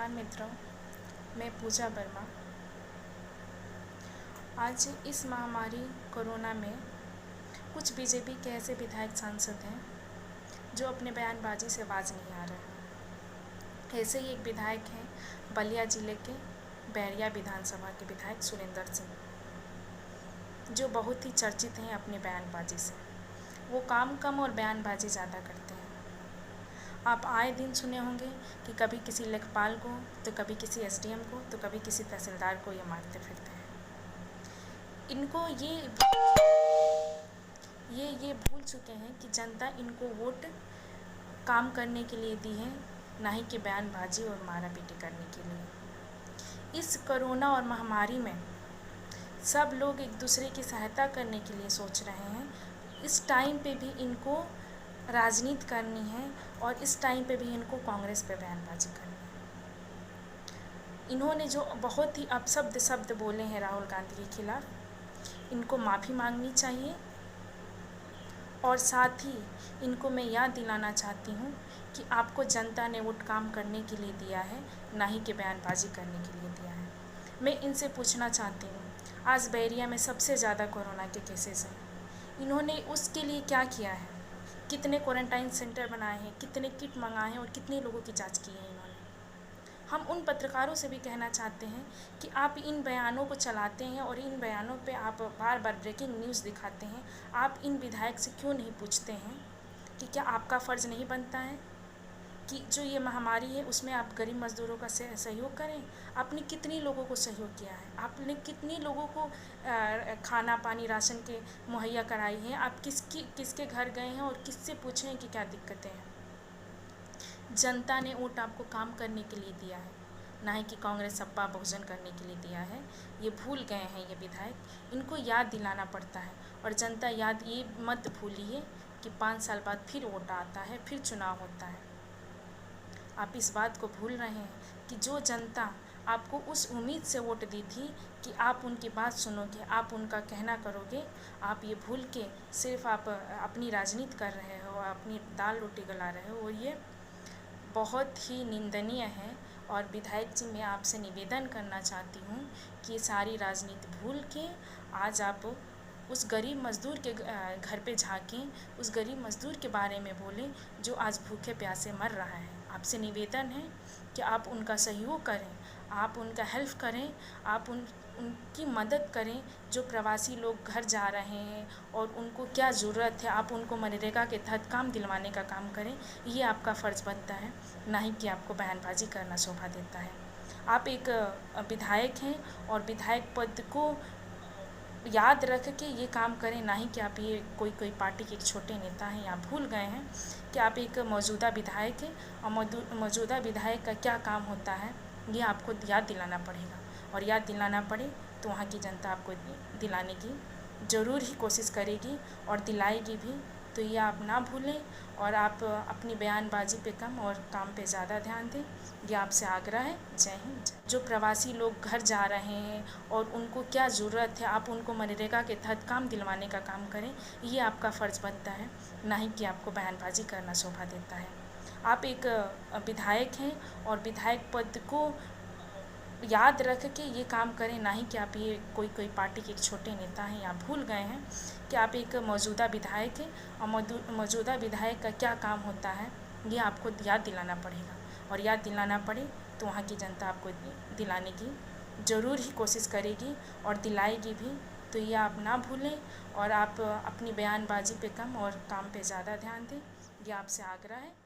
नमस्कार मित्रों, मैं पूजा वर्मा। आज इस महामारी कोरोना में कुछ बीजेपी के ऐसे विधायक सांसद हैं जो अपने बयानबाजी से आवाज़ नहीं आ रहे हैं। ऐसे ही एक विधायक हैं बलिया जिले के बैरिया विधानसभा के विधायक सुरेंद्र सिंह, जो बहुत ही चर्चित हैं अपनी बयानबाजी से। वो काम कम और बयानबाजी ज़्यादा करते हैं। आप आए दिन सुने होंगे कि कभी किसी लेखपाल को, तो कभी किसी एसडीएम को, तो कभी किसी तहसीलदार को ये मारते फिरते हैं। इनको ये भूल चुके हैं कि जनता इनको वोट काम करने के लिए दी है, ना ही कि बयानबाजी और मारापीटी करने के लिए। इस कोरोना और महामारी में सब लोग एक दूसरे की सहायता करने के लिए सोच रहे हैं। इस टाइम पे भी इनको राजनीति करनी है और इस टाइम पे भी इनको कांग्रेस पे बयानबाजी करनी है। इन्होंने जो बहुत ही अपशब्द शब्द बोले हैं राहुल गांधी के खिलाफ, इनको माफ़ी मांगनी चाहिए। और साथ ही इनको मैं याद दिलाना चाहती हूँ कि आपको जनता ने वोट काम करने के लिए दिया है, ना ही कि बयानबाजी करने के लिए दिया है। मैं इनसे पूछना चाहती हूँ, आज बैरिया में सबसे ज़्यादा कोरोना के केसेस हैं, इन्होंने उसके लिए क्या किया है? कितने क्वारंटाइन सेंटर बनाए हैं, कितने किट मंगाए हैं और कितने लोगों की जांच की है इन्होंने? हम उन पत्रकारों से भी कहना चाहते हैं कि आप इन बयानों को चलाते हैं और इन बयानों पे आप बार बार ब्रेकिंग न्यूज़ दिखाते हैं। आप इन विधायक से क्यों नहीं पूछते हैं कि क्या आपका फ़र्ज़ नहीं बनता है कि जो ये महामारी है उसमें आप गरीब मज़दूरों का सहयोग करें? आपने कितने लोगों को सहयोग किया है? आपने कितने लोगों को खाना पानी राशन के मुहैया कराई है? आप किसके घर गए हैं और किससे पूछे हैं कि क्या दिक्कतें हैं? जनता ने वोट आपको काम करने के लिए दिया है, ना ही कि कांग्रेस सपा बहुजन करने के लिए दिया है। ये भूल गए हैं ये विधायक, इनको याद दिलाना पड़ता है। और जनता ये मत भूलिए कि 5 साल बाद फिर वोट आता है, फिर चुनाव होता है। आप इस बात को भूल रहे हैं कि जो जनता आपको उस उम्मीद से वोट दी थी कि आप उनकी बात सुनोगे, आप उनका कहना करोगे, आप ये भूल के सिर्फ आप अपनी राजनीति कर रहे हो, अपनी दाल रोटी गला रहे हो, और ये बहुत ही निंदनीय है। और विधायक जी, मैं आपसे निवेदन करना चाहती हूँ कि सारी राजनीति भूल के आज आप उस गरीब मज़दूर के घर पे झाँकें, उस गरीब मज़दूर के बारे में बोलें जो आज भूखे प्यासे मर रहा है। आपसे निवेदन है कि आप उनका सहयोग करें, आप उनका हेल्प करें, आप उनकी मदद करें। जो प्रवासी लोग घर जा रहे हैं और उनको क्या ज़रूरत है, आप उनको मनरेगा के तहत काम दिलवाने का काम करें। ये आपका फ़र्ज़ बनता है, ना ही कि आपको बयानबाजी करना शोभा देता है। आप एक विधायक हैं और विधायक पद को याद रख के ये काम करें, ना ही कि आप ये कोई पार्टी के एक छोटे नेता हैं। आप भूल गए हैं कि आप एक मौजूदा विधायक हैं और मौजूदा विधायक का क्या काम होता है, ये आपको याद दिलाना पड़ेगा। और याद दिलाना पड़े तो वहाँ की जनता आपको दिलाने की ज़रूर ही कोशिश करेगी और दिलाएगी भी। तो ये आप ना भूलें और आप अपनी बयानबाजी पे कम और काम पे ज़्यादा ध्यान दें। ये आपसे आग्रह है। जय हिंद। जो प्रवासी लोग घर जा रहे हैं और उनको क्या ज़रूरत है, आप उनको मनरेगा के तहत काम दिलवाने का काम करें। ये आपका फ़र्ज़ बनता है, ना ही कि आपको बयानबाजी करना शोभा देता है। आप एक विधायक हैं और विधायक पद को याद रख के ये काम करें, ना ही कि आप ये कोई पार्टी के एक छोटे नेता हैं। आप भूल गए हैं कि आप एक मौजूदा विधायक हैं और मौजूदा विधायक का क्या काम होता है, ये आपको याद दिलाना पड़ेगा। और याद दिलाना पड़े तो वहाँ की जनता आपको दिलाने की ज़रूर ही कोशिश करेगी और दिलाएगी भी। तो ये आप ना भूलें और आप अपनी बयानबाजी पे कम और काम पे ज़्यादा ध्यान दें। ये आपसे आग्रह है।